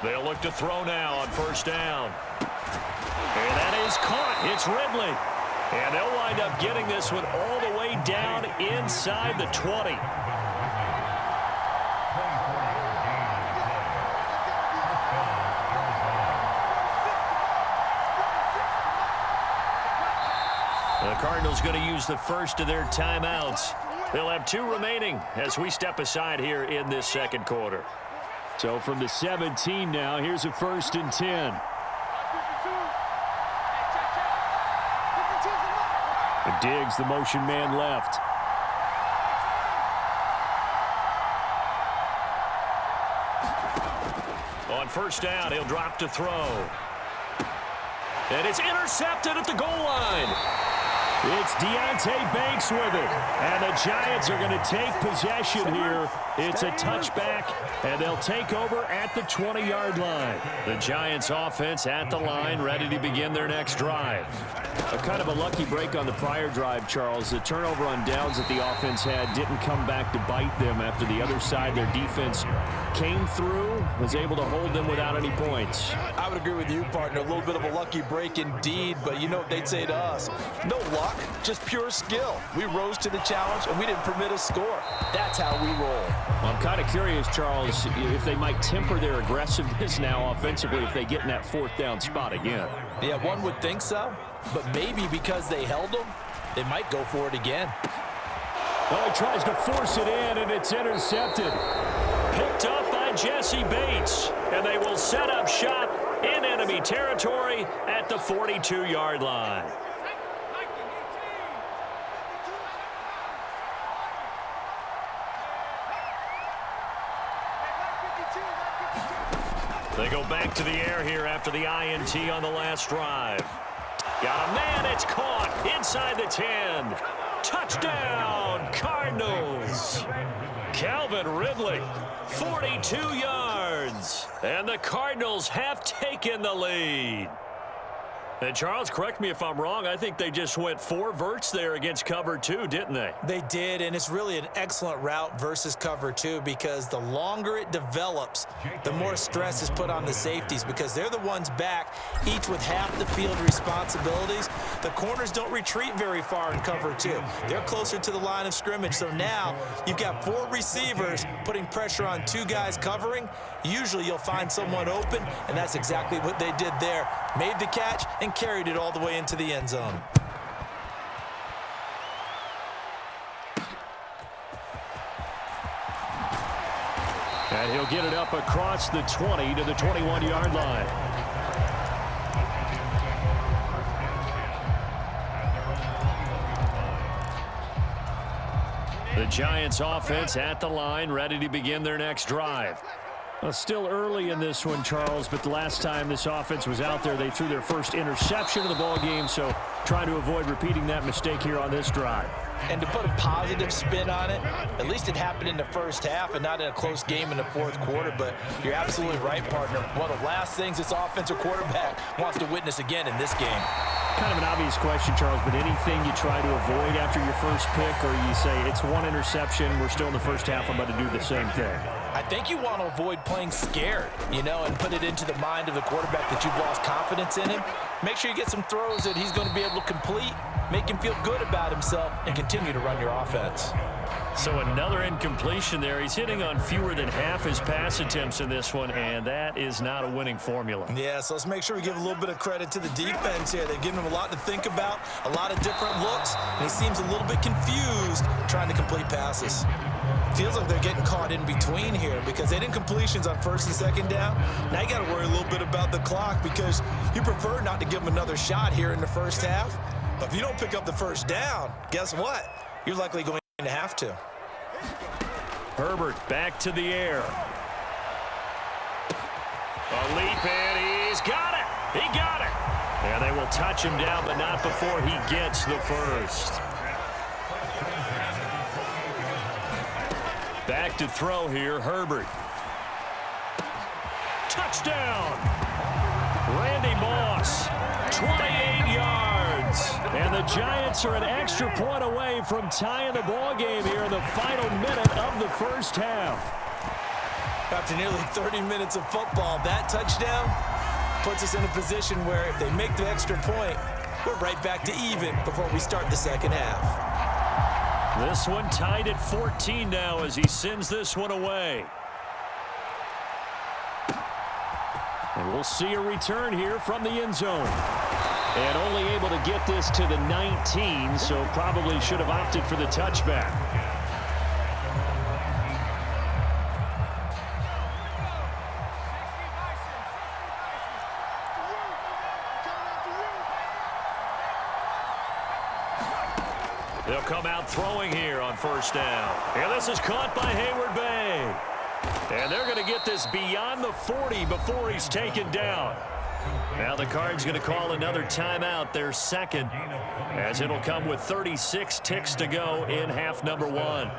They'll look to throw now on first down. And that is caught. It's Ridley. And they'll wind up getting this one all the way down inside the 20. The Cardinals going to use the first of their timeouts. They'll have 2 remaining as we step aside here in this second quarter. So from the 17 now, here's a 1st and 10. Diggs, the motion man left. On first down, he'll drop to throw. And it's intercepted at the goal line. It's Deontay Banks with it. And the Giants are going to take possession here. It's a touchback, and they'll take over at the 20-yard line. The Giants offense at the line, ready to begin their next drive. A kind of a lucky break on the prior drive, Charles. The turnover on downs that the offense had didn't come back to bite them after the other side. Their defense came through, was able to hold them without any points. I would agree with you, partner. A little bit of a lucky break indeed, but you know what they'd say to us. No luck, just pure skill. We rose to the challenge, and we didn't permit a score. That's how we roll. Well, I'm kind of curious, Charles, if they might temper their aggressiveness now offensively if they get in that 4th down spot again. Yeah, one would think so, but maybe because they held them, they might go for it again. Well, he tries to force it in, and it's intercepted. Picked up by Jesse Bates, and they will set up shop in enemy territory at the 42-yard line. They go back to the air here after the INT on the last drive. Got a man, it's caught inside the 10. Touchdown, Cardinals. Calvin Ridley, 42 yards. And the Cardinals have taken the lead. And Charles, correct me if I'm wrong, I think they just went 4 verts there against cover 2, didn't they? They did, and it's really an excellent route versus cover 2 because the longer it develops, the more stress is put on the safeties because they're the ones back, each with half the field responsibilities. The corners don't retreat very far in cover 2. They're closer to the line of scrimmage, so now you've got 4 receivers putting pressure on 2 guys covering. Usually you'll find someone open, and that's exactly what they did there. Made the catch and carried it all the way into the end zone. And he'll get it up across the 20 to the 21-yard line. The Giants offense at the line, ready to begin their next drive. Well, still early in this one, Charles, but the last time this offense was out there, they threw their first interception of the ball game, so trying to avoid repeating that mistake here on this drive. And to put a positive spin on it, at least it happened in the first half and not in a close game in the 4th quarter, but you're absolutely right, partner. One of the last things this offensive quarterback wants to witness again in this game. Kind of an obvious question, Charles, but anything you try to avoid after your first pick, or you say it's 1 interception, we're still in the first half, I'm about to do the same thing? I think you want to avoid playing scared, and put it into the mind of the quarterback that you've lost confidence in him. Make sure you get some throws that he's going to be able to complete, make him feel good about himself, and continue to run your offense. So another incompletion there. He's hitting on fewer than half his pass attempts in this one, and that is not a winning formula. Yeah, so let's make sure we give a little bit of credit to the defense here. They've given him a lot to think about, a lot of different looks, and he seems a little bit confused trying to complete passes. Feels like they're getting caught in between here because they didn't completions on 1st and 2nd down. Now you got to worry a little bit about the clock because you prefer not to give them another shot here in the first half. But if you don't pick up the first down, guess what? You're likely going to have to. Herbert back to the air. A leap in. He's got it. He got it. And they will touch him down, but not before he gets the first. Back to throw here, Herbert. Touchdown! Randy Moss, 28 yards. And the Giants are an extra point away from tying the ball game here in the final minute of the first half. After nearly 30 minutes of football, that touchdown puts us in a position where if they make the extra point, we're right back to even before we start the second half. This one tied at 14 now as he sends this one away. And we'll see a return here from the end zone. And only able to get this to the 19, so probably should have opted for the touchback. They'll come out throwing here on first down. And this is caught by Hayward Bay. And they're going to get this beyond the 40 before he's taken down. Now the Cards going to call another timeout, their second, as it'll come with 36 ticks to go in half number one.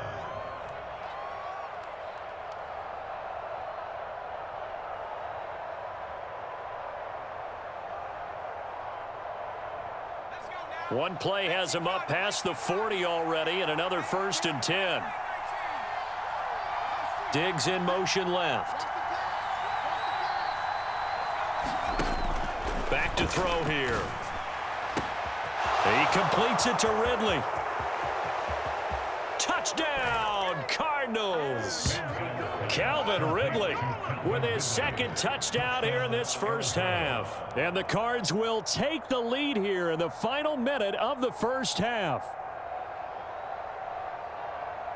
One play has him up past the 40 already, and another 1st and 10. Diggs in motion left. Back to throw here. He completes it to Ridley. Touchdown, Cardinals. Calvin Ridley with his second touchdown here in this first half. And the Cards will take the lead here in the final minute of the first half.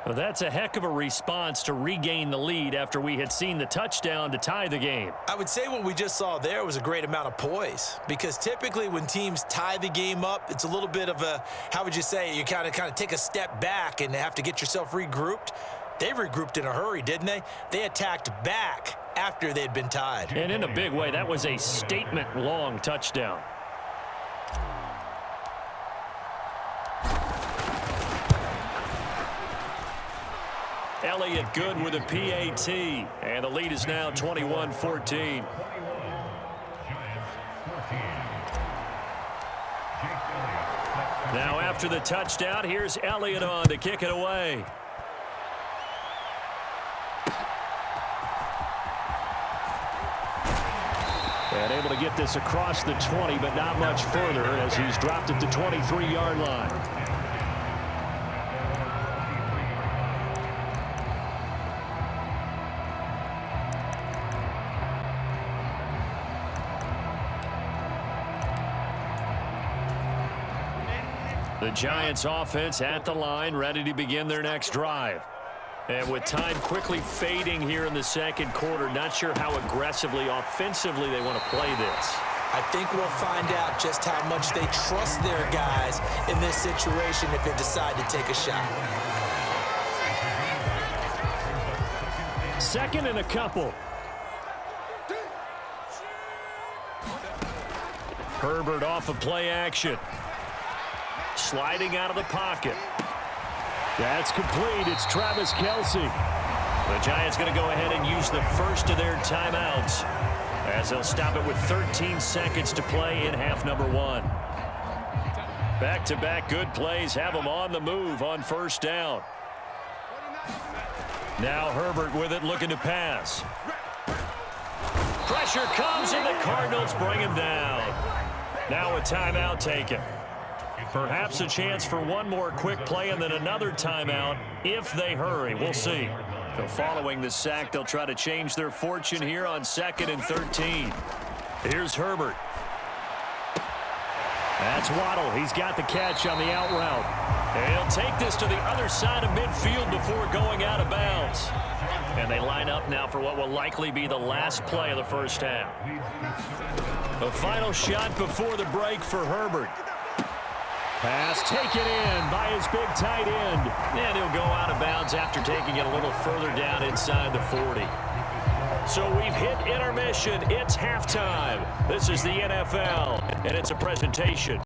Well, that's a heck of a response to regain the lead after we had seen the touchdown to tie the game. I would say what we just saw there was a great amount of poise, because typically when teams tie the game up, it's a little bit of a, how would you say, you kind of take a step back and have to get yourself regrouped. They regrouped in a hurry, didn't they? They attacked back after they'd been tied. And in a big way, that was a statement-long touchdown. Elliott good with a PAT, and the lead is now 21-14. Now after the touchdown, here's Elliott on to kick it away. And able to get this across the 20, but not much further as he's dropped it to 23-yard line. The Giants offense at the line, ready to begin their next drive. And with time quickly fading here in the second quarter, not sure how aggressively, offensively they want to play this. I think we'll find out just how much they trust their guys in this situation if they decide to take a shot. Second and a couple. Herbert off of play action. Sliding out of the pocket. That's complete. It's Travis Kelce. The Giants going to go ahead and use the first of their timeouts as they'll stop it with 13 seconds to play in half number one. Back-to-back good plays have them on the move on first down. Now Herbert with it, looking to pass. Pressure comes, and the Cardinals bring him down. Now a timeout taken. Perhaps a chance for one more quick play and then another timeout if they hurry. We'll see. So following the sack, they'll try to change their fortune here on 2nd and 13. Here's Herbert. That's Waddle. He's got the catch on the out route. And he'll take this to the other side of midfield before going out of bounds. And they line up now for what will likely be the last play of the first half. The final shot before the break for Herbert. Pass taken in by his big tight end. And he'll go out of bounds after taking it a little further down inside the 40. So we've hit intermission. It's halftime. This is the NFL, and it's a presentation